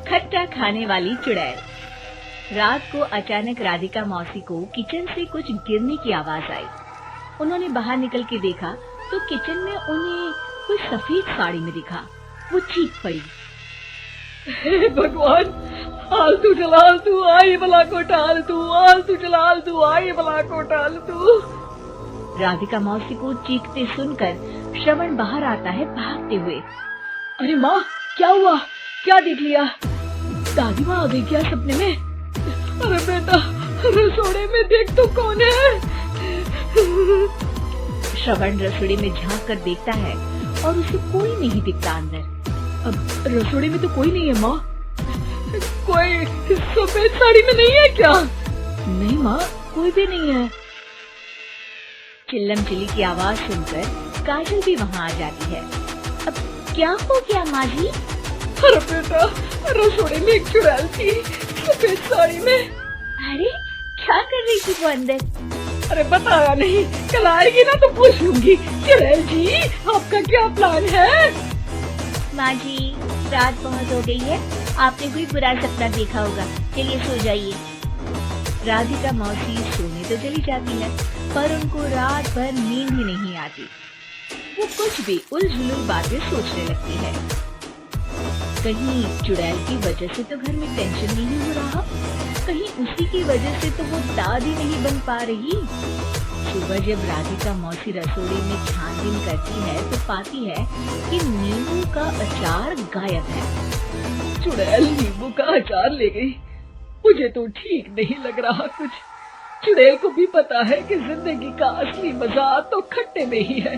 खट्टा खाने वाली चुड़ैल। रात को अचानक राधिका मौसी को किचन से कुछ गिरने की आवाज आई। उन्होंने बाहर निकल के देखा तो किचन में उन्हें कोई सफेद साड़ी में दिखा। वो चीख पड़ी, हे भगवान, आलतू जलाल तू आई भला को टाल तू, आलतू जलाल तू आई भला को टाल तू। राधिका मौसी को चीखते सुनकर श्रवण बाहर आता है भागते हुए। अरे माँ, क्या हुआ? क्या देख लिया? दादी माँ आ गई क्या सपने में? अरे बेटा, रसोड़े में देख तो कौन है? श्रवण रसोड़े में झांक कर देखता है और उसे कोई नहीं दिखता अंदर। अब रसोड़े में तो कोई नहीं है माँ। कोई सफेद साड़ी में नहीं है क्या? नहीं माँ, कोई भी नहीं है। चिल्लम चिल्ली की आवाज सुनकर काजल भी वहाँ आ जाती है। अब क्या हो गया माँ जी? अरे बेटा, रसोड़े में एक चुड़ैल थी सफेद साड़ी में। अरे क्या कर रही थी वो अंदर? अरे बताया नहीं, कल आएगी ना तो पूछ लूंगी। चुड़ैल जी, आपका क्या प्लान है? माँ जी, रात बहुत हो गई है, आपने कोई बुरा सपना देखा होगा, चलिए सो जाइए। राधिका मौसी सोने तो चली जाती है पर उनको रात भर नींद ही नहीं आती। वो कुछ भी उलझुल बातें सोचने लगती है। कहीं चुड़ैल की वजह से तो घर में टेंशन नहीं हो रहा, कहीं उसी की वजह से तो वो दादी नहीं बन पा रही। सुबह जब राधिका मौसी रसोई में छानबीन करती है तो पाती है कि नींबू का अचार गायब है। चुड़ैल नींबू का अचार ले गई? मुझे तो ठीक नहीं लग रहा कुछ। चुड़ैल को भी पता है कि जिंदगी का असली मजा तो खट्टे में ही है।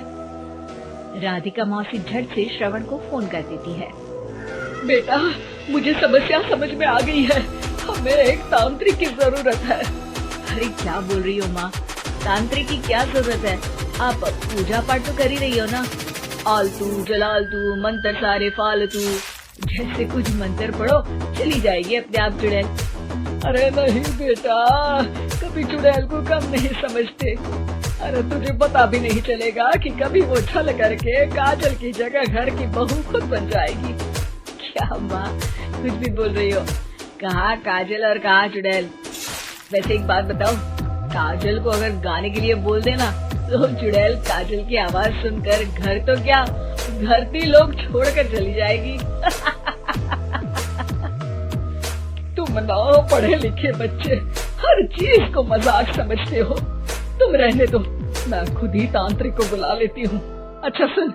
राधिका मौसी झट से श्रवण को फोन कर देती है। बेटा, मुझे समस्या समझ में आ गई है, हमें एक तांत्रिक की जरूरत है। अरे क्या बोल रही हो माँ, तांत्रिक की क्या जरूरत है? आप पूजा पाठ तो कर ही रही हो ना। आलतू जलालतू मंत्र सारे फालतू जैसे कुछ मंत्र पढ़ो, चली जाएगी अपने आप चुड़ैल। अरे नहीं बेटा, कभी चुड़ैल को कम नहीं समझते। अरे तुझे पता भी नहीं चलेगा कि कभी वो छल करके काजल की जगह घर की बहू खुद बन जाएगी। क्या माँ, कुछ भी बोल रही हो? कहाँ काजल और कहाँ चुड़ैल? वैसे एक बात बताओ, काजल को अगर गाने के लिए बोल देना तो चुड़ैल काजल की आवाज सुनकर घर तो क्या धरती लोग छोड़कर चली जाएगी। तुम ना पढ़े लिखे बच्चे हर चीज को मजाक समझते हो। तुम रहने दो, मैं खुद ही तांत्रिक को बुला लेती हूँ। अच्छा सुन,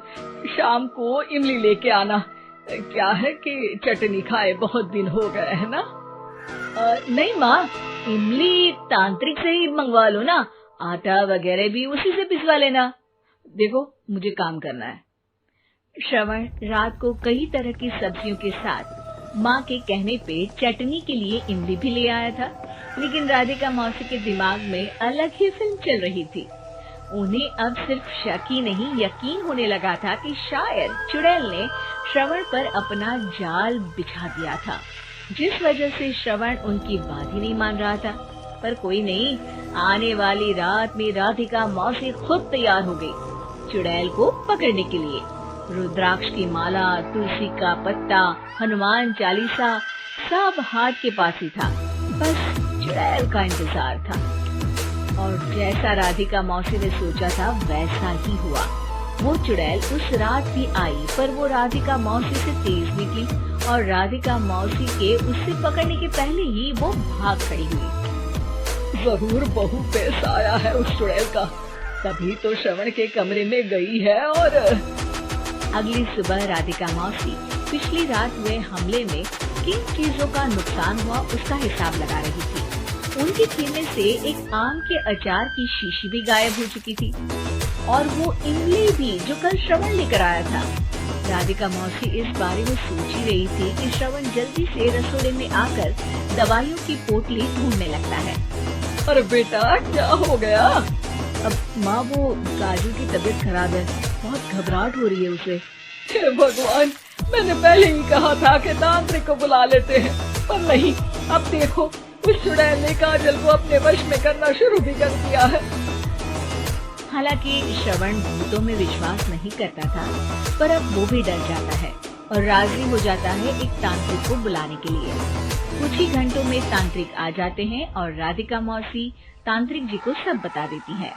शाम को इमली लेके आना। क्या है कि चटनी खाए बहुत दिन हो गए है ना? नहीं माँ, इमली तांत्रिक से ही मंगवा लो ना, आटा वगैरह भी उसी से पिसवा लेना। देखो, मुझे काम करना है। श्रवण रात को कई तरह की सब्जियों के साथ माँ के कहने पे चटनी के लिए इमली भी ले आया था, लेकिन राधिका मौसी के दिमाग में अलग ही फिल्म चल रही थी। उन्हें अब सिर्फ शक ही नहीं यकीन होने लगा था कि शायद चुड़ैल ने श्रवण पर अपना जाल बिछा दिया था, जिस वजह से श्रवण उनकी बात ही नहीं मान रहा था। पर कोई नहीं, आने वाली रात में राधिका मौसी खुद तैयार हो गई चुड़ैल को पकड़ने के लिए। रुद्राक्ष की माला, तुलसी का पत्ता, हनुमान चालीसा सब हाथ के पास ही था, बस चुड़ैल का इंतजार था। और जैसा राधिका मौसी ने सोचा था वैसा ही हुआ। वो चुड़ैल उस रात भी आई, पर वो राधिका मौसी से तेज निकली और राधिका मौसी के उससे पकड़ने के पहले ही वो भाग खड़ी हुई। जरूर बहू पे साया है उस चुड़ैल का, तभी तो श्रवण के कमरे में गई है। और अगली सुबह राधिका मौसी पिछली रात हुए हमले में किन चीजों का नुकसान हुआ उसका हिसाब लगा रही थी। उनके खेमे से एक आम के अचार की शीशी भी गायब हो चुकी थी और वो इमली भी जो कल श्रवण लेकर आया था। राधिका मौसी इस बारे में सोच ही रही थी कि श्रवण जल्दी से रसोड़े में आकर दवाइयों की पोटली ढूंढने लगता है। अरे बेटा, क्या हो गया? अब माँ, वो काजल की तबीयत खराब है, बहुत घबराहट हो रही है उसे। हे भगवान, मैंने पहले ही कहा था कि तांत्रिक को बुला लेते हैं, पर नहीं। अब देखो, उस चुड़ैल ने काजल को अपने वश में करना शुरू भी कर दिया है। हालांकि श्रवण भूतों में विश्वास नहीं करता था, पर अब वो भी डर जाता है और राजी हो जाता है एक तांत्रिक को बुलाने के लिए। कुछ ही घंटों में तांत्रिक आ जाते हैं और राधिका मौसी तांत्रिक जी को सब बता देती है।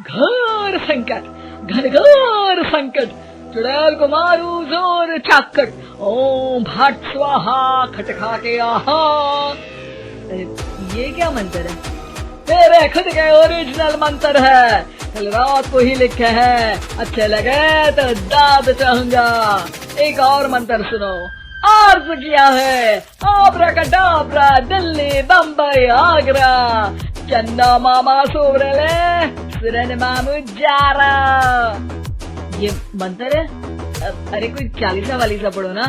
घोर संकट, घनघोर संकट, चुड़ैल को मारू जोर चाकट, ओम भट स्वाहा खटखाटे आहा। ये क्या मंत्र है? मेरे खुद के ओरिजिनल मंत्र है, कल रात को ही लिखे हैं, अच्छे लगे तो दाद चाहूंगा। एक और मंत्र सुनो। अर्ज किया है आब्राकडाब्रा, दिल्ली बम्बई आगरा, चन्ना मामा सोवरले सुरन मामू जारा। ये मंत्र है? अरे कोई 40 वाली सा पढ़ो ना।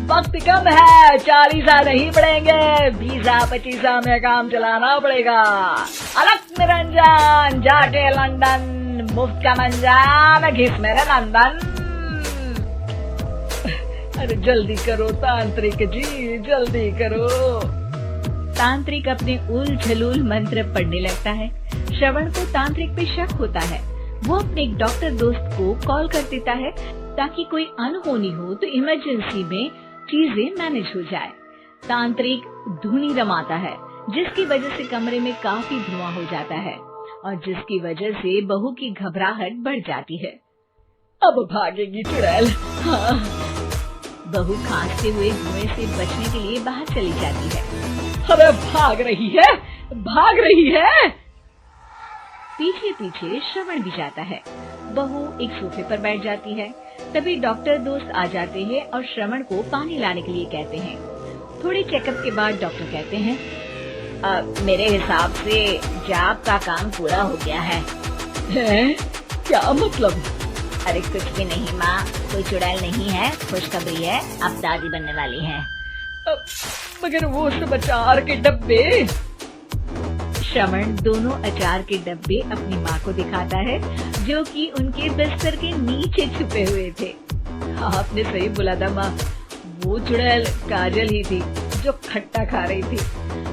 वक्त कम है, 40 नहीं पड़ेंगे, 20-25 में काम चलाना पड़ेगा। अलग निरंजन जाके लंदन, मुफ्त का मंजान घिस मेरे लंदन। अरे जल्दी करो तांत्रिक जी, जल्दी करो। तांत्रिक अपने उल झलूल मंत्र पढ़ने लगता है। श्रवण को तांत्रिक पे शक होता है। वो अपने एक डॉक्टर दोस्त को कॉल कर देता है ताकि कोई अनहोनी हो तो इमरजेंसी में चीजें मैनेज हो जाए। तांत्रिक धुनी रमाता है, जिसकी वजह से कमरे में काफी धुआं हो जाता है और जिसकी वजह से बहू की घबराहट बढ़ जाती है। अब भागेगी चुड़ैल। हाँ। बहू खांसते हुए धुएं से बचने के लिए बाहर चली जाती है। अरे भाग रही है, भाग रही है। पीछे पीछे श्रवण भी जाता है। बहू एक सोफे पर बैठ जाती है। तभी डॉक्टर दोस्त आ जाते हैं और श्रवण को पानी लाने के लिए कहते हैं। थोड़े चेकअप के बाद डॉक्टर कहते हैं, मेरे हिसाब से जाप का काम पूरा हो गया है। क्या मतलब? अरे कुछ भी नहीं माँ, कोई चुड़ैल नहीं है, खुशखबरी है, अब दादी बनने वाली है। मगर वो सब अचार के डब्बे। श्रवण दोनों अचार के डब्बे अपनी माँ को दिखाता है, जो कि उनके बिस्तर के नीचे छुपे हुए थे। आपने सही बोला था माँ, वो चुड़ैल काजल ही थी जो खट्टा खा रही थी।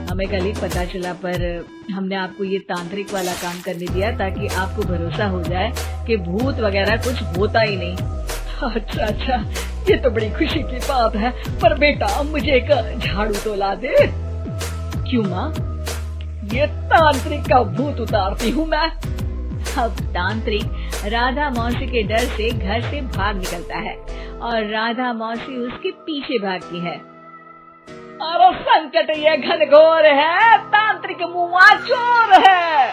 हमें कल ही पता चला, पर हमने आपको ये तांत्रिक वाला काम करने दिया ताकि आपको भरोसा हो जाए कि भूत वगैरह कुछ होता ही नहीं। अच्छा अच्छा, ये तो बड़ी खुशी की बात है, पर बेटा मुझे एक झाड़ू तो ला दे। क्यों माँ? ये तांत्रिक का भूत उतारती हूँ मैं। अब तांत्रिक राधा मौसी के डर से घर से भाग निकलता है और राधा मौसी उसके पीछे भागती है। अरे संकट ये घनघोर है, तांत्रिक मुआ चोर है।